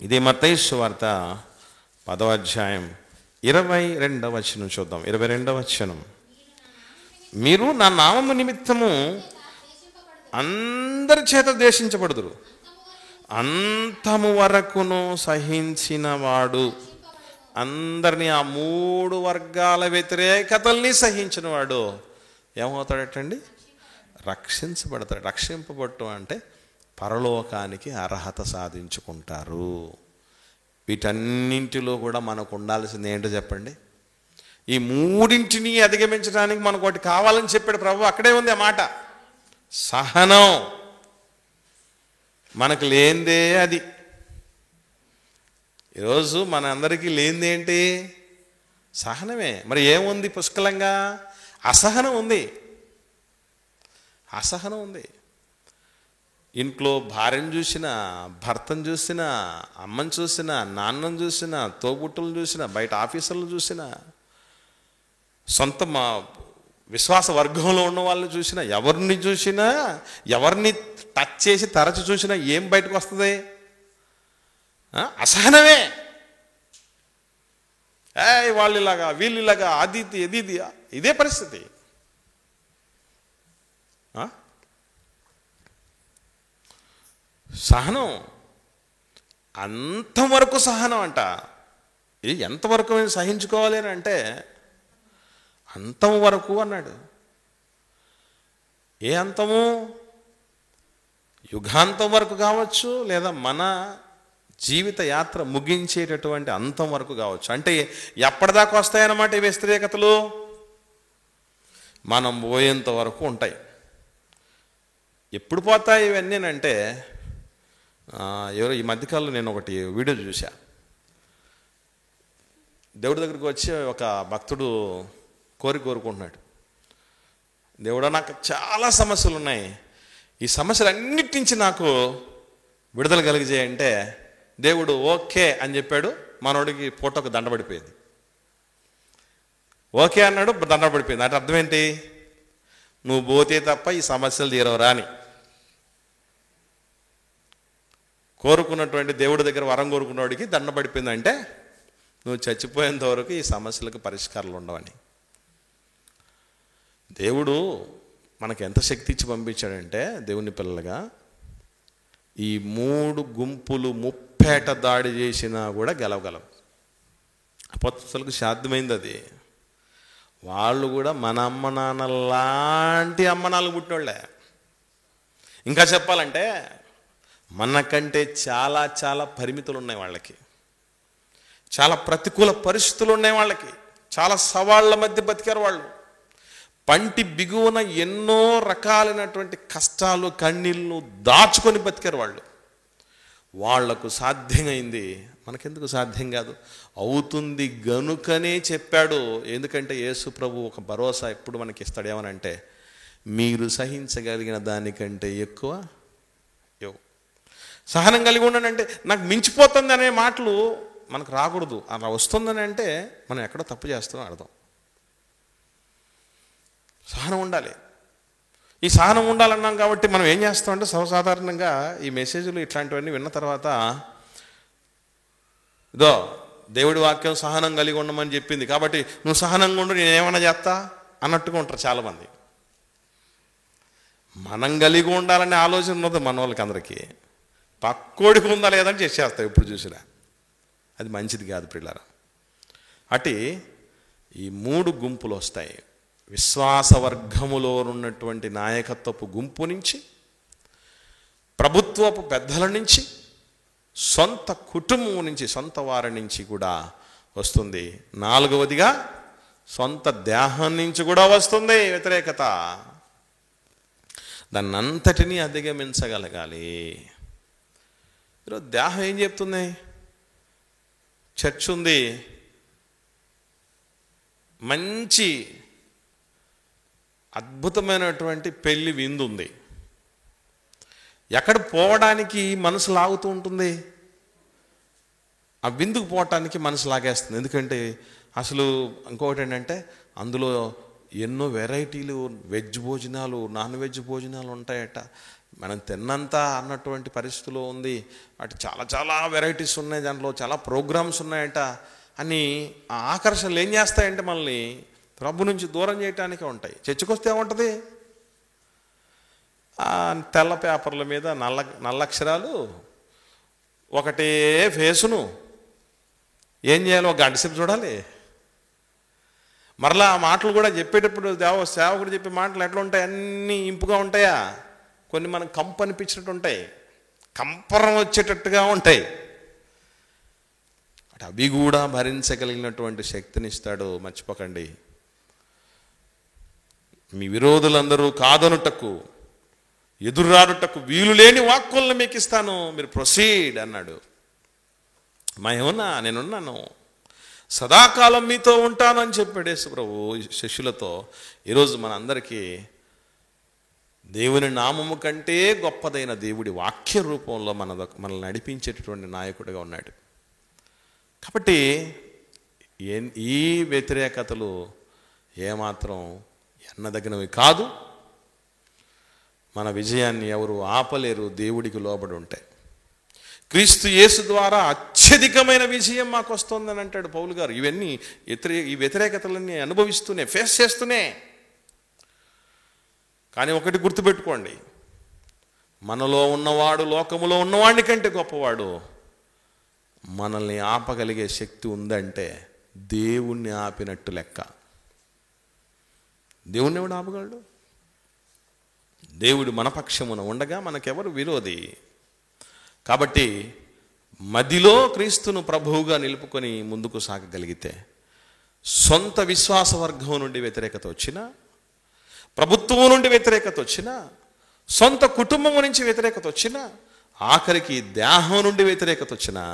ఇదే మత్తయి సువార్త 10వ అధ్యాయం 22వ వచనం చూద్దాం. 22వ వచనం, మీరు నా నామము నిమిత్తము అందరి చేత ద్వేషించబడుదురు, అంతము వరకును సహించిన వాడు. అందరినీ, ఆ 3 వర్గాల వ్యతిరేకతల్ని సహించిన వాడు ఏమవుతాడటండి? రక్షించబడతారు. రక్షింపబడటం అంటే పరలోకానికి అర్హత సాధించుకుంటారు. వీటన్నింటిలో కూడా మనకు ఉండాల్సింది ఏంటో చెప్పండి? ఈ మూడింటిని అధిగమించడానికి మనకు ఒకటి కావాలని చెప్పాడు ప్రభు. అక్కడే ఉంది ఆ మాట, సహనం. మనకు లేనిదే అది. ఈరోజు మన అందరికీ లేనిది ఏంటి? సహనమే. మరి ఏముంది పుష్కలంగా? అసహనం ఉంది. అసహనం ఉంది. ఇంట్లో భార్యను చూసినా, భర్తను చూసినా, అమ్మని చూసినా, నాన్నను చూసినా, తోబుట్టులను చూసినా, బయట ఆఫీసర్లు చూసినా, సొంత మా విశ్వాస వర్గంలో ఉన్న వాళ్ళని చూసినా, ఎవరిని చూసినా, ఎవరిని టచ్ చేసి తరచు చూసినా ఏం బయటకు వస్తుంది? అసహనమే. వాళ్ళు ఇలాగా, వీళ్ళు ఇలాగా, అది ఇది ఇదే పరిస్థితి. సహనం, అంతవరకు సహనం అంట. ఇది ఎంతవరకు సహించుకోవాలి అని అంటే అంతం వరకు అన్నాడు. ఏ అంతము? యుగాంతం వరకు కావచ్చు, లేదా మన జీవిత యాత్ర ముగించేటటువంటి అంతం వరకు కావచ్చు. అంటే ఎప్పటిదాకా వస్తాయన్నమాట ఈ వ్యతిరేకతలు? మనం పోయేంత వరకు ఉంటాయి. ఎప్పుడు పోతాయి ఇవన్నీ అంటే, ఎవరో ఈ మధ్యకాలంలో నేను ఒకటి వీడియో చూసా. దేవుడి దగ్గరికి వచ్చి ఒక భక్తుడు కోరుకుంటున్నాడు, దేవుడా నాకు చాలా సమస్యలు ఉన్నాయి, ఈ సమస్యలన్నిటి నుంచి నాకు విడుదల కలిగజేయంటే దేవుడు ఓకే అని చెప్పాడు. మనోడికి ఫోటోకి దండబడిపోయింది. ఓకే అన్నాడు, దండబడిపోయింది. అంటే అర్థం ఏంటి? నువ్వు పోతే తప్ప ఈ సమస్యలు తీరవరా అని. కోరుకున్నటువంటి దేవుడి దగ్గర వరం కోరుకున్నవాడికి దండబడిపోయిందంటే నువ్వు చచ్చిపోయేంత వరకు ఈ సమస్యలకు పరిష్కారాలు ఉండవని. దేవుడు మనకు ఎంత శక్తి ఇచ్చి పంపించాడంటే, దేవుని పిల్లలుగా ఈ 3 గుంపులు ముప్పేట దాడి చేసినా కూడా గెలవగలం. అపోస్తలులకు సాధ్యమైంది అది. వాళ్ళు కూడా మన అమ్మ నాన్న లాంటి అమ్మ నాన్నలు పుట్టినోళ్ళే. ఇంకా చెప్పాలంటే మనకంటే చాలా చాలా పరిమితులు ఉన్నాయి వాళ్ళకి, చాలా ప్రతికూల పరిస్థితులు ఉన్నాయి వాళ్ళకి, చాలా సవాళ్ళ మధ్య బతికారు వాళ్ళు. పంటి బిగువన ఎన్నో రకాలైనటువంటి కష్టాలు కన్నీళ్ళు దాచుకొని బతికారు వాళ్ళు. వాళ్లకు సాధ్యమైంది, మనకెందుకు సాధ్యం కాదు? అవుతుంది గనుకనే చెప్పాడు. ఎందుకంటే యేసు ప్రభు ఒక భరోసా ఎప్పుడు మనకి ఇస్తాడు. ఏమనంటే, మీరు సహించగలిగిన దానికంటే ఎక్కువ సహనం కలిగి ఉండనంటే, నాకు మించిపోతుంది అనే మాటలు మనకు రాకూడదు. అలా వస్తుందని అంటే మనం ఎక్కడో తప్పు చేస్తామో అర్థం. సహనం ఉండాలి. ఈ సహనం ఉండాలన్నాం కాబట్టి మనం ఏం చేస్తామంటే, సర్వసాధారణంగా ఈ మెసేజ్లు ఇట్లాంటివన్నీ విన్న తర్వాత, ఇదో దేవుడి వాక్యం సహనం కలిగి ఉండమని చెప్పింది కాబట్టి నువ్వు సహనంగా ఉండు, నేనేమన్నా చేస్తా అన్నట్టుగా ఉంటారు చాలామంది. మనం కలిగి ఉండాలనే ఆలోచన ఉన్నది మన వాళ్ళకి అందరికీ. పక్కోడికి ఉందా లేదని చేసేస్తావు ఎప్పుడు చూసినా. అది మంచిది కాదు ప్రియులారా. అటు ఈ 3 గుంపులు వస్తాయి. విశ్వాస వర్గములో ఉన్నటువంటి నాయకత్వపు గుంపు నుంచి, ప్రభుత్వపు పెద్దల నుంచి, సొంత కుటుంబం నుంచి, సొంత వారి నుంచి కూడా వస్తుంది. 4వదిగా సొంత దేహం నుంచి కూడా వస్తుంది వ్యతిరేకత. దాన్ని అంతటినీ అధిగమించగలగాలి. ఈరోజు దేహం ఏం చెప్తుంది? చర్చ్ ఉంది, మంచి అద్భుతమైనటువంటి పెళ్లి విందు ఉంది. ఎక్కడ పోవడానికి మనసు లాగుతూ ఉంటుంది? ఆ విందుకు పోవటానికి మనసు లాగేస్తుంది. ఎందుకంటే అసలు ఇంకొకటి ఏంటంటే, అందులో ఎన్నో వెరైటీలు, వెజ్ భోజనాలు, నాన్ వెజ్ భోజనాలు ఉంటాయట. మనం తిన్నంత అన్నటువంటి పరిస్థితిలో ఉంది. అటు చాలా చాలా వెరైటీస్ ఉన్నాయి, దాంట్లో చాలా ప్రోగ్రామ్స్ ఉన్నాయట అని ఆ ఆకర్షణలు ఏం చేస్తాయంటే మనల్ని ప్రభు నుంచి దూరం చేయటానికే ఉంటాయి. చర్చకు వస్తే ఏముంటుంది? తెల్ల పేపర్ల మీద నల్ల అక్షరాలు, ఒకటే ఫేసును ఏం చేయాలో 1 గంట సేపు చూడాలి. మరలా ఆ మాటలు కూడా చెప్పేటప్పుడు సేవకుడు చెప్పే మాటలు ఎట్లా ఉంటాయి? అన్నీ ఇంపుగా ఉంటాయా? కొన్ని మనం కంపు అనిపించినట్టు ఉంటాయి, కంపరం వచ్చేటట్టుగా ఉంటాయి. అవి కూడా భరించగలిగినటువంటి శక్తినిస్తాడు. మర్చిపోకండి. మీ విరోధులందరూ కాదనుటకు, ఎదురాడుటకు వీలు లేని వాక్కులను మీకు ఇస్తాను, మీరు ప్రొసీడ్ అన్నాడు. నేనున్నాను, సదాకాలం మీతో ఉంటాను అని చెప్పాడు యేసు ప్రభు శిష్యులతో. ఈరోజు మన అందరికీ దేవుని నామము కంటే గొప్పదైన దేవుడి వాక్య రూపంలో మనల్ని నడిపించేటటువంటి నాయకుడిగా ఉన్నాడు. కాబట్టి ఈ వ్యతిరేకతలు ఏమాత్రం ఎన్నదగినవి కాదు. మన విజయాన్ని ఎవరు ఆపలేరు దేవుడికి లోబడి ఉంటాయి. క్రీస్తు యేసు ద్వారా అత్యధికమైన విజయం మాకు వస్తుందని అంటాడు పౌలు గారు. ఇవన్నీ ఈ వ్యతిరేకతలన్నీ అనుభవిస్తూనే, ఫేస్ చేస్తూనే. కానీ ఒకటి గుర్తుపెట్టుకోండి, మనలో ఉన్నవాడు లోకములో ఉన్నవాడి కంటే గొప్పవాడు. మనల్ని ఆపగలిగే శక్తి ఉందంటే దేవుణ్ణి ఆపినట్టు లెక్క. దేవుణ్ణి ఎవడు ఆపగలడు? దేవుడు మన పక్షమున ఉండగా మనకెవరు విరోధి? కాబట్టి మదిలో క్రీస్తును ప్రభువుగా నిలుపుకొని ముందుకు సాగగలిగితే, సొంత విశ్వాస వర్గం నుండి వ్యతిరేకత వచ్చినా, ప్రభుత్వం నుండి వ్యతిరేకత వచ్చినా, సొంత కుటుంబం నుంచి వ్యతిరేకత వచ్చినా, ఆఖరికి దేహం నుండి వ్యతిరేకత వచ్చినా,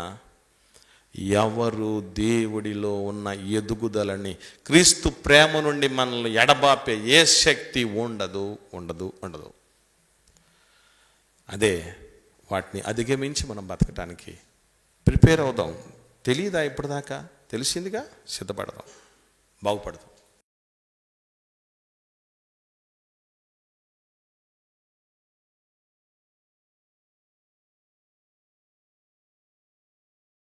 ఎవరు దేవుడిలో ఉన్న ఎదుగుదలని, క్రీస్తు ప్రేమ నుండి మనల్ని ఎడబాపే ఏ శక్తి ఉండదు ఉండదు ఉండదు. అదే వాటిని అధిగమించి మనం బతకటానికి ప్రిపేర్ అవుదాం. తెలియదా? ఇప్పటిదాకా తెలిసిందిగా, సిద్ధపడదాం, బాగుపడదాం.